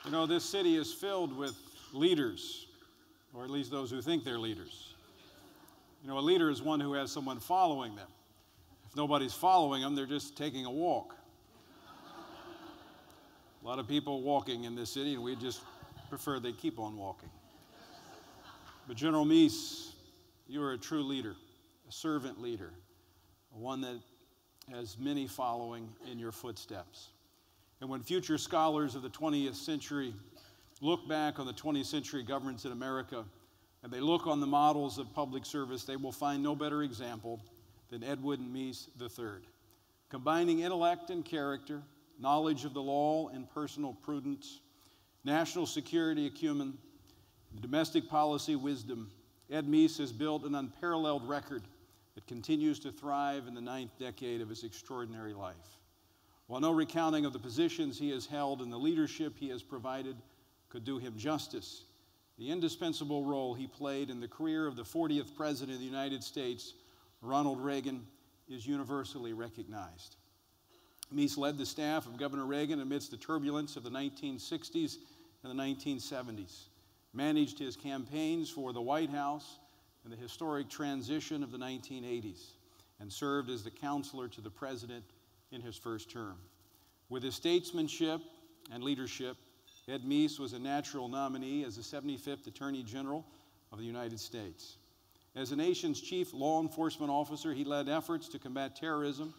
You know, this city is filled with leaders, or at least those who think they're leaders. You know, a leader is one who has someone following them. If nobody's following them, they're just taking a walk. A lot of people walking in this city, and we just prefer they keep on walking. But General Meese, you are a true leader, a servant leader, one that has many following in your footsteps. And when future scholars of the 20th century look back on the 20th century governments in America, and they look on the models of public service, they will find no better example than Edwin Meese III. Combining intellect and character, knowledge of the law and personal prudence, national security acumen, domestic policy wisdom, Ed Meese has built an unparalleled record that continues to thrive in the 9th decade of his extraordinary life. While no recounting of the positions he has held and the leadership he has provided could do him justice, the indispensable role he played in the career of the 40th President of the United States, Ronald Reagan, is universally recognized. Meese led the staff of Governor Reagan amidst the turbulence of the 1960s and the 1970s, managed his campaigns for the White House and the historic transition of the 1980s, and served as the counselor to the President in his first term. With his statesmanship and leadership, Ed Meese was a natural nominee as the 75th Attorney General of the United States. As the nation's chief law enforcement officer, he led efforts to combat terrorism,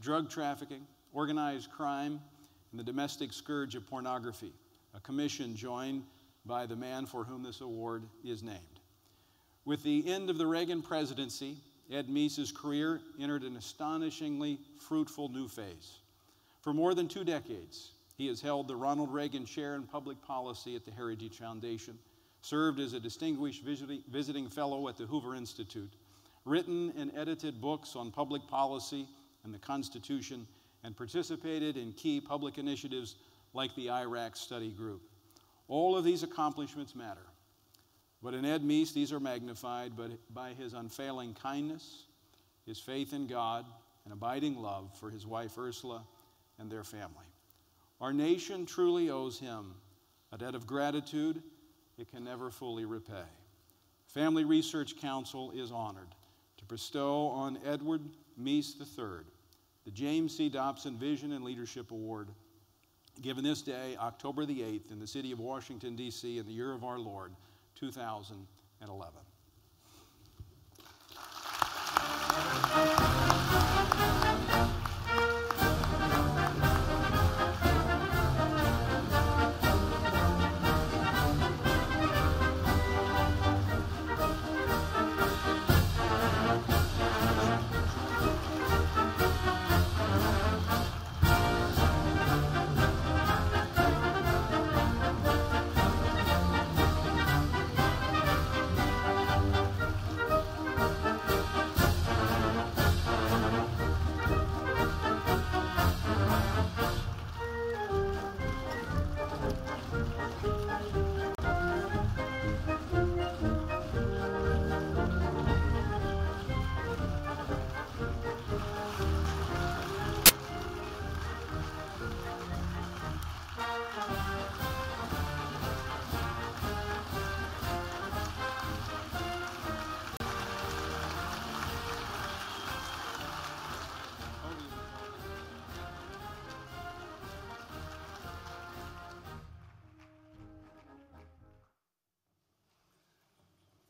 drug trafficking, organized crime, and the domestic scourge of pornography, a commission joined by the man for whom this award is named. With the end of the Reagan presidency, Ed Meese's career entered an astonishingly fruitful new phase. For more than 2 decades, he has held the Ronald Reagan Chair in Public Policy at the Heritage Foundation, served as a distinguished visiting fellow at the Hoover Institute, written and edited books on public policy and the Constitution, and participated in key public initiatives like the Iraq Study Group. All of these accomplishments matter. But in Ed Meese, these are magnified by his unfailing kindness, his faith in God, and abiding love for his wife Ursula and their family. Our nation truly owes him a debt of gratitude it can never fully repay. Family Research Council is honored to bestow on Edward Meese III the James C. Dobson Vision and Leadership Award, given this day, October the 8th, in the city of Washington, D.C., in the year of our Lord, 2011.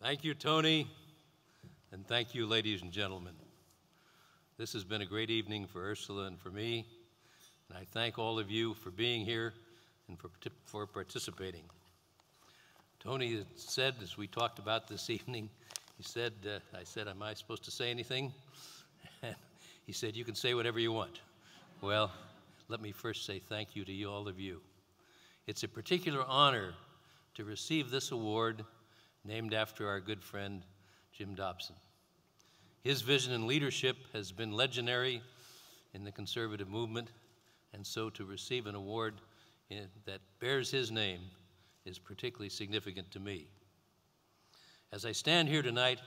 Thank you, Tony, and thank you, ladies and gentlemen. This has been a great evening for Ursula and for me, and I thank all of you for being here and for participating. Tony said, as we talked about this evening, he said, I said, am I supposed to say anything? And he said, you can say whatever you want. Well, let me first say thank you to you, all of you. It's a particular honor to receive this award named after our good friend, Jim Dobson. His vision and leadership has been legendary in the conservative movement, and so to receive an award that bears his name is particularly significant to me. As I stand here tonight,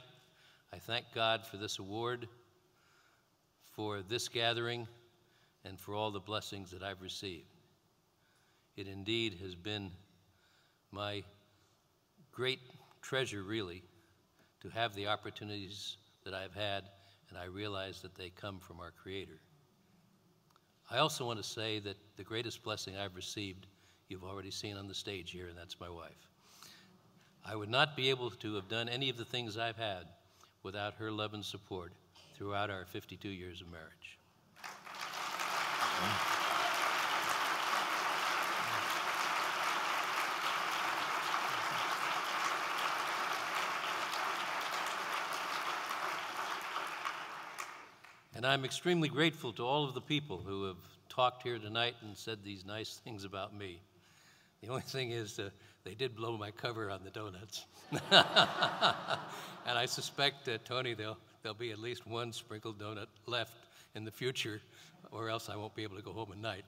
I thank God for this award, for this gathering, and for all the blessings that I've received. It indeed has been my great treasure, really, to have the opportunities that I've had, and I realize that they come from our Creator. I also want to say that the greatest blessing I've received, you've already seen on the stage here, and that's my wife. I would not be able to have done any of the things I've had without her love and support throughout our 52 years of marriage. And I'm extremely grateful to all of the people who have talked here tonight and said these nice things about me. The only thing is they did blow my cover on the donuts. And I suspect, Tony, there'll be at least one sprinkled donut left in the future, or else I won't be able to go home at night.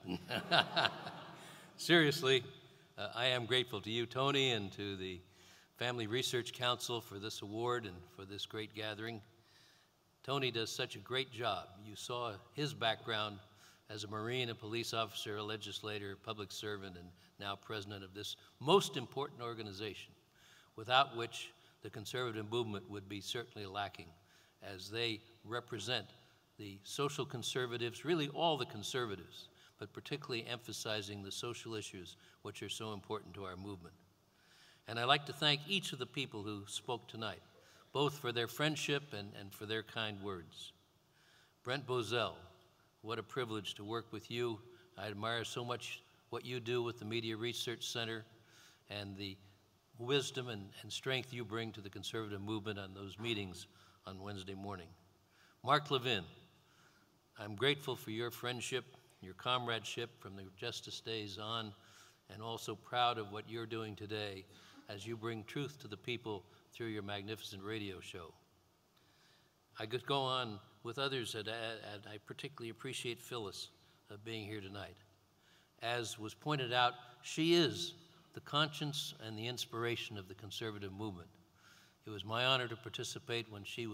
Seriously, I am grateful to you, Tony, and to the Family Research Council for this award and for this great gathering. Tony does such a great job. You saw his background as a Marine, a police officer, a legislator, public servant, and now president of this most important organization, without which the conservative movement would be certainly lacking, as they represent the social conservatives, really all the conservatives, but particularly emphasizing the social issues which are so important to our movement. And I'd like to thank each of the people who spoke tonight, both for their friendship and for their kind words. Brent Bozell, what a privilege to work with you. I admire so much what you do with the Media Research Center and the wisdom and strength you bring to the conservative movement on those meetings on Wednesday morning. Mark Levin, I'm grateful for your friendship, your comradeship from the Justice Days on, and also proud of what you're doing today as you bring truth to the people through your magnificent radio show. I could go on with others, and I particularly appreciate Phyllis being here tonight. As was pointed out, she is the conscience and the inspiration of the conservative movement. It was my honor to participate when she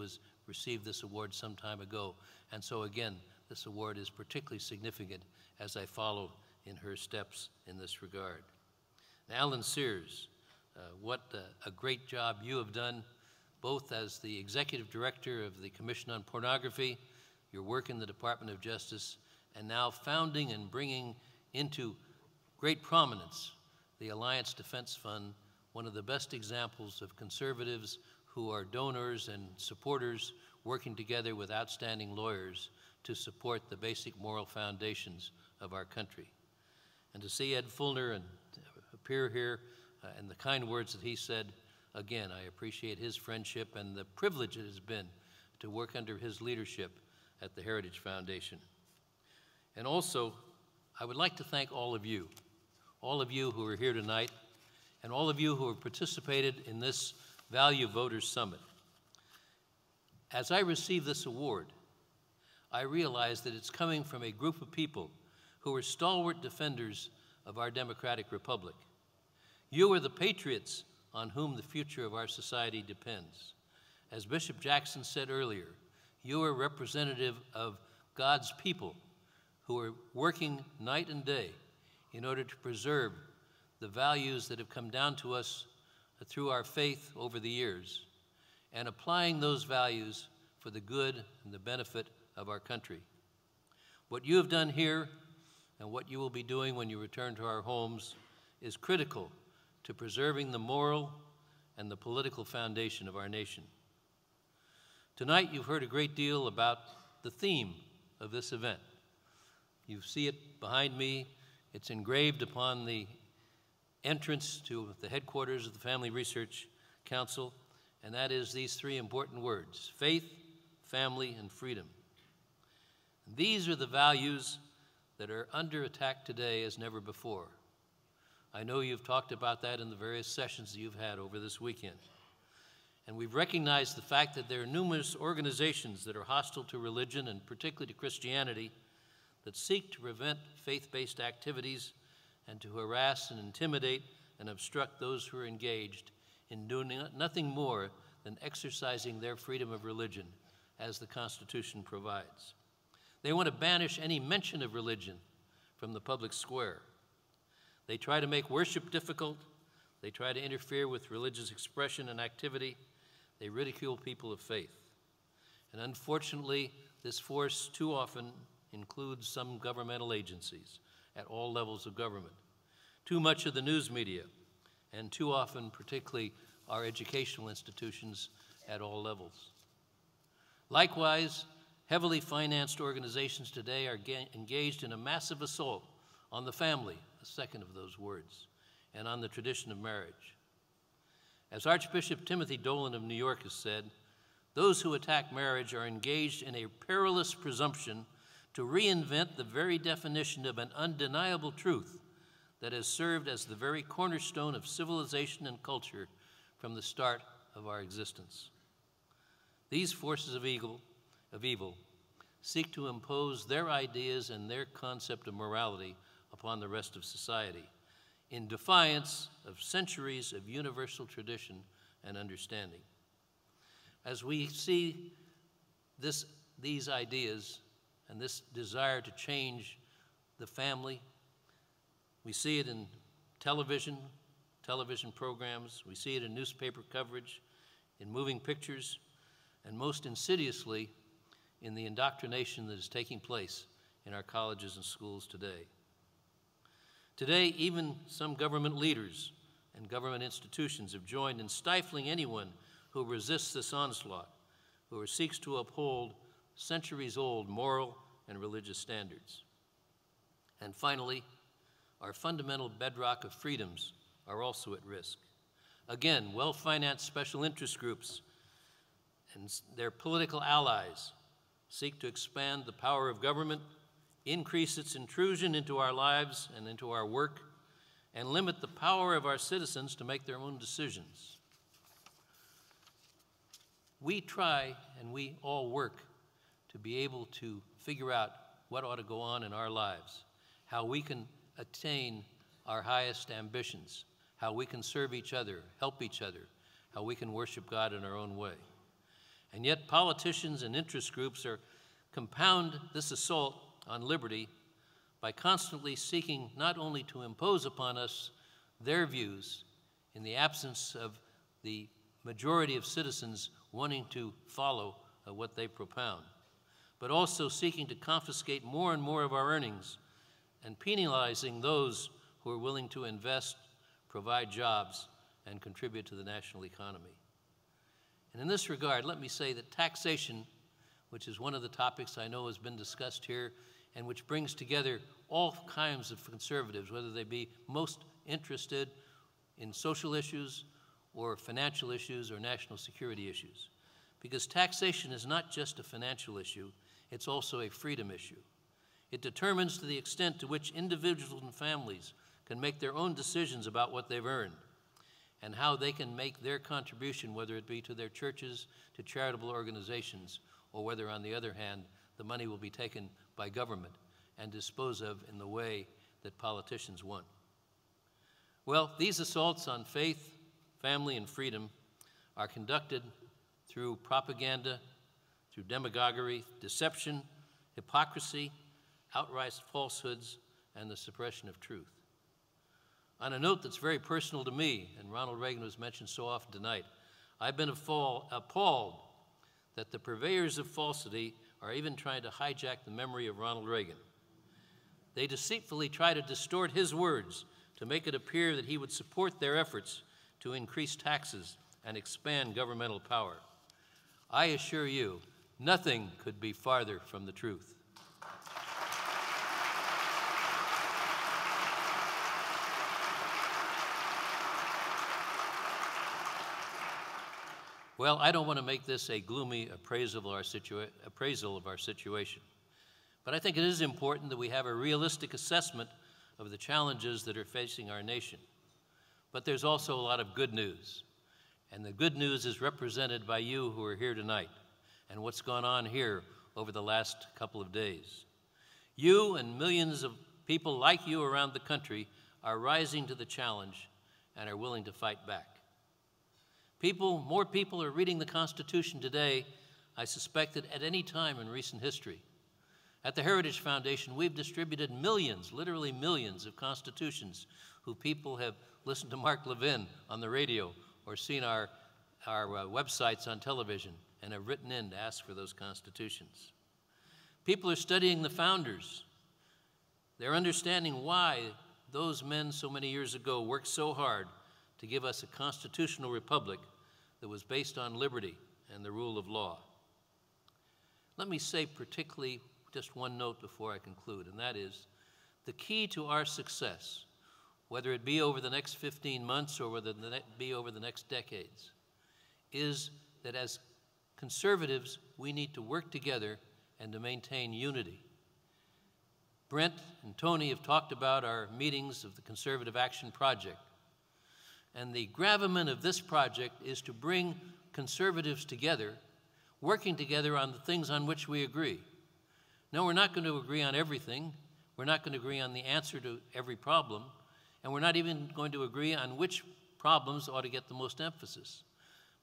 received this award some time ago, and so again, this award is particularly significant as I follow in her steps in this regard. And Alan Sears, what a great job you have done, both as the executive director of the Commission on Pornography, your work in the Department of Justice, and now founding and bringing into great prominence the Alliance Defense Fund, one of the best examples of conservatives who are donors and supporters working together with outstanding lawyers to support the basic moral foundations of our country. And to see Ed Fulner appear here and the kind words that he said, again, I appreciate his friendship and the privilege it has been to work under his leadership at the Heritage Foundation. And also, I would like to thank all of you who are here tonight, and all of you who have participated in this Value Voters Summit. As I receive this award, I realize that it's coming from a group of people who are stalwart defenders of our democratic republic. You are the patriots on whom the future of our society depends. As Bishop Jackson said earlier, you are representative of God's people who are working night and day in order to preserve the values that have come down to us through our faith over the years, and applying those values for the good and the benefit of our country. What you have done here and what you will be doing when you return to our homes is critical to preserving the moral and the political foundation of our nation. Tonight, you've heard a great deal about the theme of this event. You see it behind me. It's engraved upon the entrance to the headquarters of the Family Research Council, and that is these three important words: faith, family, and freedom. These are the values that are under attack today as never before. I know you've talked about that in the various sessions that you've had over this weekend. And we've recognized the fact that there are numerous organizations that are hostile to religion, and particularly to Christianity, that seek to prevent faith-based activities and to harass and intimidate and obstruct those who are engaged in doing nothing more than exercising their freedom of religion as the Constitution provides. They want to banish any mention of religion from the public square. They try to make worship difficult. They try to interfere with religious expression and activity. They ridicule people of faith. And unfortunately, this force too often includes some governmental agencies at all levels of government, too much of the news media, and too often, particularly, our educational institutions at all levels. Likewise, heavily financed organizations today are engaged in a massive assault on the family, the second of those words, and on the tradition of marriage. As Archbishop Timothy Dolan of New York has said, those who attack marriage are engaged in a perilous presumption to reinvent the very definition of an undeniable truth that has served as the very cornerstone of civilization and culture from the start of our existence. These forces of evil seek to impose their ideas and their concept of morality upon the rest of society in defiance of centuries of universal tradition and understanding. As we see these ideas and this desire to change the family, we see it in television programs, we see it in newspaper coverage, in moving pictures, and most insidiously in the indoctrination that is taking place in our colleges and schools today. Today, even some government leaders and government institutions have joined in stifling anyone who resists this onslaught, who seeks to uphold centuries-old moral and religious standards. And finally, our fundamental bedrock of freedoms are also at risk. Again, well-financed special interest groups and their political allies seek to expand the power of government, increase its intrusion into our lives and into our work, and limit the power of our citizens to make their own decisions. We try and we all work to be able to figure out what ought to go on in our lives, how we can attain our highest ambitions, how we can serve each other, help each other, how we can worship God in our own way. And yet politicians and interest groups compound this assault on liberty by constantly seeking not only to impose upon us their views in the absence of the majority of citizens wanting to follow what they propound, but also seeking to confiscate more and more of our earnings and penalizing those who are willing to invest, provide jobs, and contribute to the national economy. And in this regard, let me say that taxation, which is one of the topics I know has been discussed here and which brings together all kinds of conservatives, whether they be most interested in social issues or financial issues or national security issues. Because taxation is not just a financial issue, it's also a freedom issue. It determines to the extent to which individuals and families can make their own decisions about what they've earned and how they can make their contribution, whether it be to their churches, to charitable organizations, or whether, on the other hand, the money will be taken by government and disposed of in the way that politicians want. Well, these assaults on faith, family, and freedom are conducted through propaganda, through demagoguery, deception, hypocrisy, outright falsehoods, and the suppression of truth. On a note that's very personal to me, and Ronald Reagan was mentioned so often tonight, I've been appalled that the purveyors of falsity are even trying to hijack the memory of Ronald Reagan. They deceitfully try to distort his words to make it appear that he would support their efforts to increase taxes and expand governmental power. I assure you, nothing could be farther from the truth. Well, I don't want to make this a gloomy appraisal of our situation, but I think it is important that we have a realistic assessment of the challenges that are facing our nation. But there's also a lot of good news, and the good news is represented by you who are here tonight and what's gone on here over the last couple of days. You and millions of people like you around the country are rising to the challenge and are willing to fight back. More people are reading the Constitution today, I suspect, than at any time in recent history. At the Heritage Foundation, we've distributed millions, literally millions, of constitutions who people have listened to Mark Levin on the radio or seen our websites on television and have written in to ask for those constitutions. People are studying the founders. They're understanding why those men so many years ago worked so hard to give us a constitutional republic that was based on liberty and the rule of law. Let me say particularly just one note before I conclude, and that is the key to our success, whether it be over the next 15 months or whether it be over the next decades, is that as conservatives, we need to work together and to maintain unity. Brent and Tony have talked about our meetings of the Conservative Action Project. And the gravamen of this project is to bring conservatives together, working together on the things on which we agree. No, we're not going to agree on everything. We're not going to agree on the answer to every problem. And we're not even going to agree on which problems ought to get the most emphasis.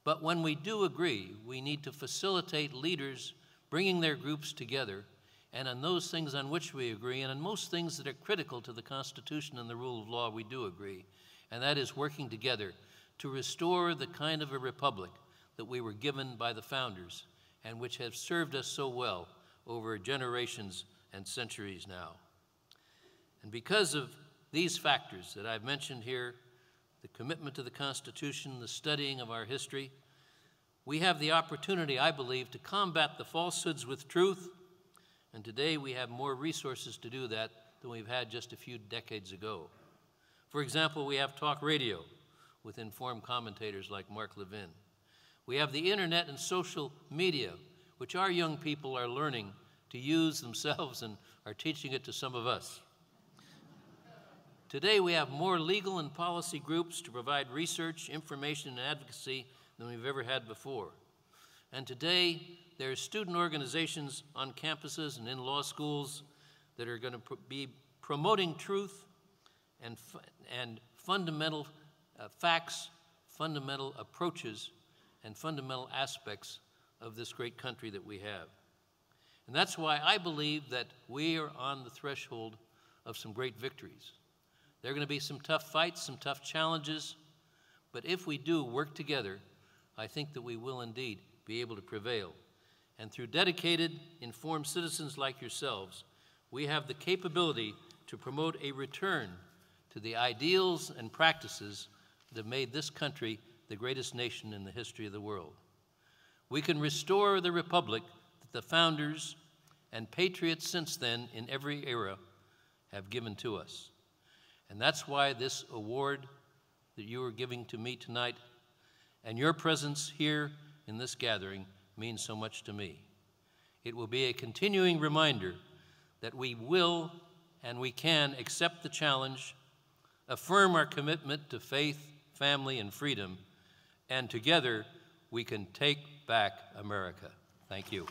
But when we do agree, we need to facilitate leaders bringing their groups together, and on those things on which we agree, and on most things that are critical to the Constitution and the rule of law, we do agree. And that is working together to restore the kind of a republic that we were given by the founders and which has served us so well over generations and centuries now. And because of these factors that I've mentioned here, the commitment to the Constitution, the studying of our history, we have the opportunity, I believe, to combat the falsehoods with truth, and today we have more resources to do that than we've had just a few decades ago. For example, we have talk radio with informed commentators like Mark Levin. We have the internet and social media, which our young people are learning to use themselves and are teaching it to some of us. Today, we have more legal and policy groups to provide research, information, and advocacy than we've ever had before. And today, there are student organizations on campuses and in law schools that are going to be promoting truth and fundamental facts, fundamental approaches, and fundamental aspects of this great country that we have. And that's why I believe that we are on the threshold of some great victories. There are going to be some tough fights, some tough challenges, but if we do work together, I think that we will indeed be able to prevail. And through dedicated, informed citizens like yourselves, we have the capability to promote a return to the ideals and practices that have made this country the greatest nation in the history of the world. We can restore the republic that the founders and patriots since then in every era have given to us. And that's why this award that you are giving to me tonight and your presence here in this gathering means so much to me. It will be a continuing reminder that we will and we can accept the challenge, affirm our commitment to faith, family, and freedom, and together we can take back America. Thank you.